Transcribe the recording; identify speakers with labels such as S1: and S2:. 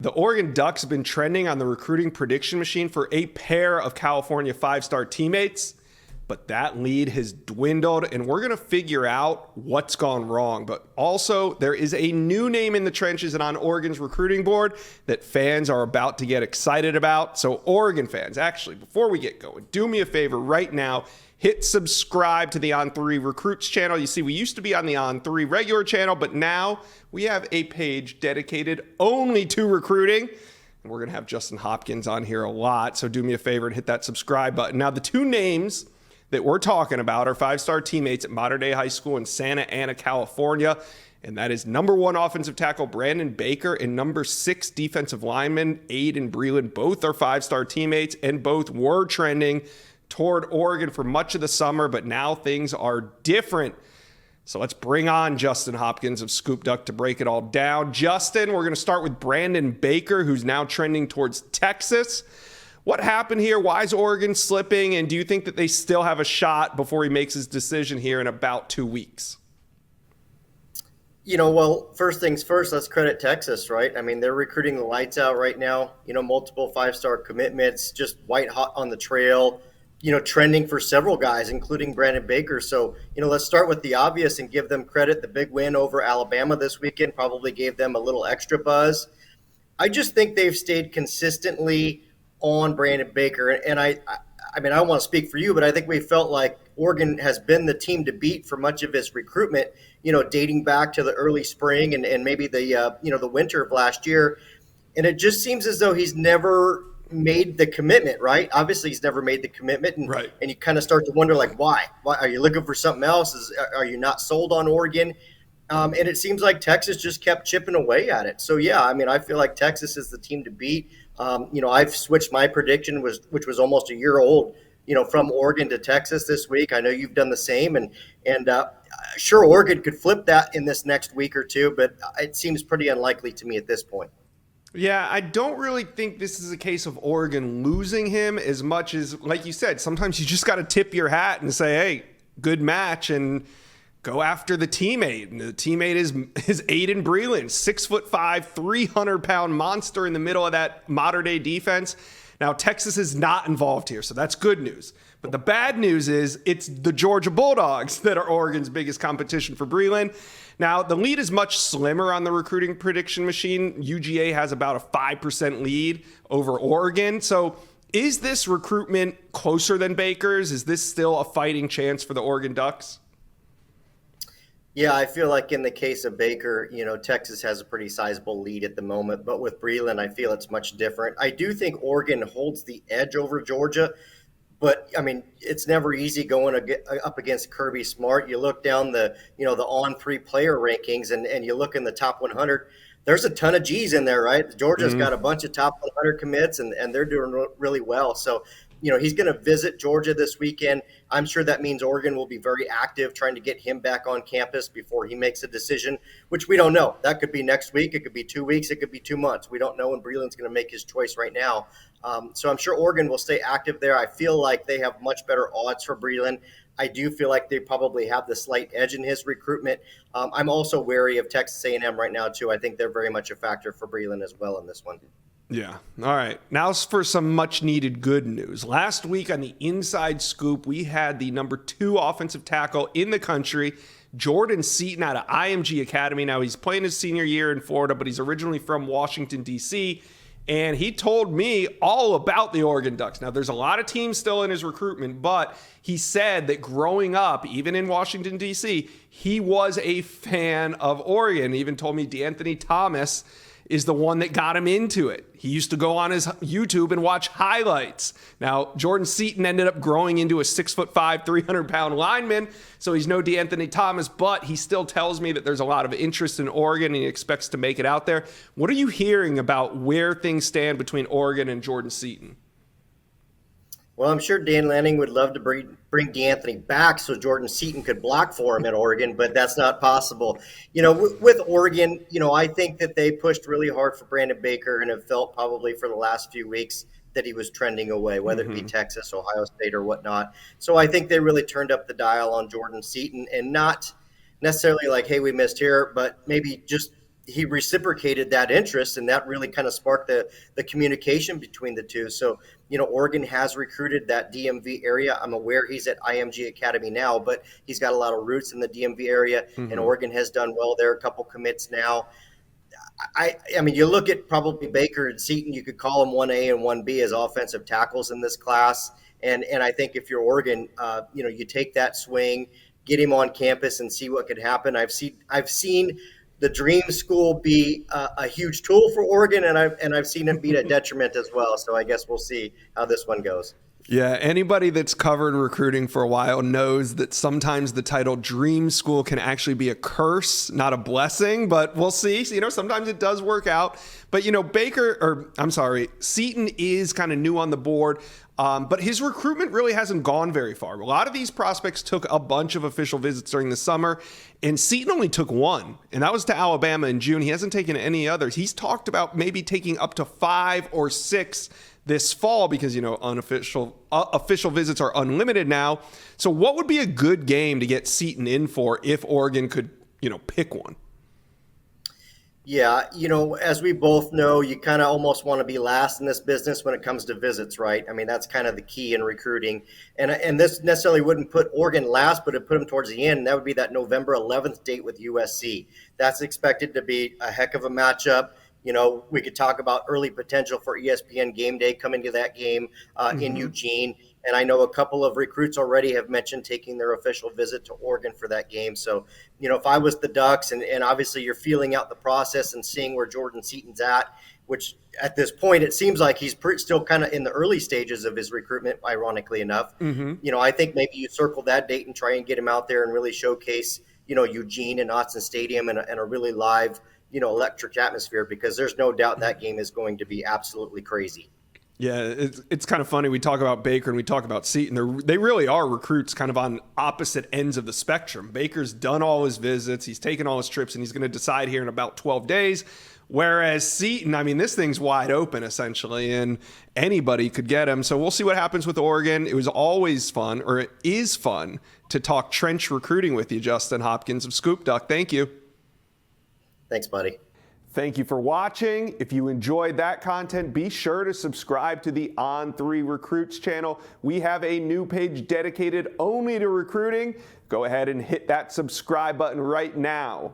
S1: The Oregon Ducks have been trending on the recruiting prediction machine for a pair of California five-star teammates, but that lead has dwindled, and we're going to figure out what's gone wrong. But also, there is a new name in the trenches and on Oregon's recruiting board that fans are about to get excited about. So Oregon fans, actually, before we get going, do me a favor right now. Hit subscribe to the On3 Recruits channel. You see, we used to be on the On3 regular channel, but now we have a page dedicated only to recruiting. And we're going to have Justin Hopkins on here a lot, so do me a favor and hit that subscribe button. Now, the two names that we're talking about are five-star teammates at Mater Dei High School in Santa Ana, California. And that is number 1 offensive tackle Brandon Baker and number 6 defensive lineman Aiden Breeland. Both are five-star teammates, and both were trending toward Oregon for much of the summer, but now things are different. So let's bring on Justin Hopkins of Scoop Duck to break it all down. Justin, we're going to start with Brandon Baker, who's now trending towards Texas. What happened here? Why is Oregon slipping? And do you think that they still have a shot before he makes his decision here in about 2 weeks?
S2: Well, first things first, let's credit Texas, right? I mean, they're recruiting the lights out right now. Multiple five-star commitments, just white hot on the trail. Trending for several guys, including Brandon Baker. So, let's start with the obvious and give them credit. The big win over Alabama this weekend probably gave them a little extra buzz. I just think they've stayed consistently on Brandon Baker. And I mean, I don't want to speak for you, but I think we felt like Oregon has been the team to beat for much of his recruitment, dating back to the early spring and maybe the winter of last year. And it just seems as though he's never made the commitment, right? Obviously, he's never made the commitment, and
S1: right.
S2: And you kind of start to wonder, like, why? Why are you looking for something else? Are you not sold on Oregon? And it seems like Texas just kept chipping away at it. So yeah, I mean, I feel like Texas is the team to beat. I've switched my prediction, which was almost a year old, from Oregon to Texas this week. I know you've done the same, and sure, Oregon could flip that in this next week or two, but it seems pretty unlikely to me at this point.
S1: Yeah, I don't really think this is a case of Oregon losing him as much as, like you said, sometimes you just got to tip your hat and say, hey, good match, and go after the teammate. And the teammate is Aiden Breeland, 6'5", 300-pound monster in the middle of that Mater Dei defense. Now, Texas is not involved here, so that's good news. But the bad news is it's the Georgia Bulldogs that are Oregon's biggest competition for Breeland. Now, the lead is much slimmer on the recruiting prediction machine. UGA has about a 5% lead over Oregon. So is this recruitment closer than Baker's? Is this still a fighting chance for the Oregon Ducks?
S2: Yeah, I feel like in the case of Baker, Texas has a pretty sizable lead at the moment. But with Breeland, I feel it's much different. I do think Oregon holds the edge over Georgia. But, I mean, it's never easy going up against Kirby Smart. You look down the On3 player rankings and you look in the top 100. There's a ton of G's in there, right? Georgia's got a bunch of top 100 commits, and they're doing really well. So, he's going to visit Georgia this weekend. I'm sure that means Oregon will be very active trying to get him back on campus before he makes a decision, which we don't know. That could be next week. It could be 2 weeks. It could be 2 months. We don't know when Breeland's going to make his choice right now. So I'm sure Oregon will stay active there. I feel like they have much better odds for Breeland. I do feel like they probably have the slight edge in his recruitment. I'm also wary of Texas A&M right now, too. I think they're very much a factor for Breeland as well in this one.
S1: Yeah. All right. Now for some much needed good news. Last week on the Inside Scoop, we had the number 2 offensive tackle in the country, Jordan Seaton, out of IMG Academy. Now he's playing his senior year in Florida, but he's originally from Washington, D.C., and he told me all about the Oregon Ducks. Now, there's a lot of teams still in his recruitment, but he said that growing up, even in Washington, D.C., he was a fan of Oregon. He even told me D'Anthony Thomas is the one that got him into it. He used to go on his YouTube and watch highlights. Now, Jordan Seaton ended up growing into a 6'5", 300-pound lineman, so he's no D'Anthony Thomas, but he still tells me that there's a lot of interest in Oregon and he expects to make it out there. What are you hearing about where things stand between Oregon and Jordan Seaton?
S2: Well, I'm sure Dan Lanning would love to bring D'Anthony back so Jordan Seaton could block for him at Oregon, but that's not possible. With Oregon, I think that they pushed really hard for Brandon Baker and have felt probably for the last few weeks that he was trending away, whether it be Texas, Ohio State, or whatnot. So I think they really turned up the dial on Jordan Seaton, and not necessarily like, hey, we missed here, but maybe just he reciprocated that interest, and that really kind of sparked the communication between the two. So, Oregon has recruited that DMV area. I'm aware he's at IMG Academy now, but he's got a lot of roots in the DMV area, and Oregon has done well there. A couple commits now. I mean, you look at probably Baker and Seaton, you could call them 1A and 1B as offensive tackles in this class. And I think if you're Oregon, you take that swing, get him on campus and see what could happen. I've seen the Dream School be a huge tool for Oregon, and I've seen it be a detriment as well. So I guess we'll see how this one goes.
S1: Yeah, anybody that's covered recruiting for a while knows that sometimes the title Dream School can actually be a curse, not a blessing, but we'll see. Sometimes it does work out. But, Seaton is kind of new on the board, but his recruitment really hasn't gone very far. A lot of these prospects took a bunch of official visits during the summer, and Seaton only took one, and that was to Alabama in June. He hasn't taken any others. He's talked about maybe taking up to 5 or 6 this fall because, official visits are unlimited now. So what would be a good game to get Seaton in for if Oregon could, pick one?
S2: Yeah, as we both know, you kind of almost want to be last in this business when it comes to visits, right? I mean, that's kind of the key in recruiting. And this necessarily wouldn't put Oregon last, but it put them towards the end. That would be that November 11th date with USC. That's expected to be a heck of a matchup. We could talk about early potential for ESPN Game Day coming to that game in Eugene. And I know a couple of recruits already have mentioned taking their official visit to Oregon for that game. So, if I was the Ducks, and obviously you're feeling out the process and seeing where Jordan Seaton's at, which at this point it seems like he's still kind of in the early stages of his recruitment, ironically enough. I think maybe you circle that date and try and get him out there and really showcase, Eugene and Autzen Stadium and a really live electric atmosphere, because there's no doubt that game is going to be absolutely crazy.
S1: Yeah, it's kind of funny. We talk about Baker and we talk about Seaton. They really are recruits kind of on opposite ends of the spectrum. Baker's done all his visits. He's taken all his trips, and he's going to decide here in about 12 days. Whereas Seaton, I mean, this thing's wide open, essentially, and anybody could get him. So we'll see what happens with Oregon. It was always fun, or it is fun, to talk trench recruiting with you, Justin Hopkins of Scoop Duck. Thank you.
S2: Thanks, buddy.
S1: Thank you for watching. If you enjoyed that content, be sure to subscribe to the On3 Recruits channel. We have a new page dedicated only to recruiting. Go ahead and hit that subscribe button right now.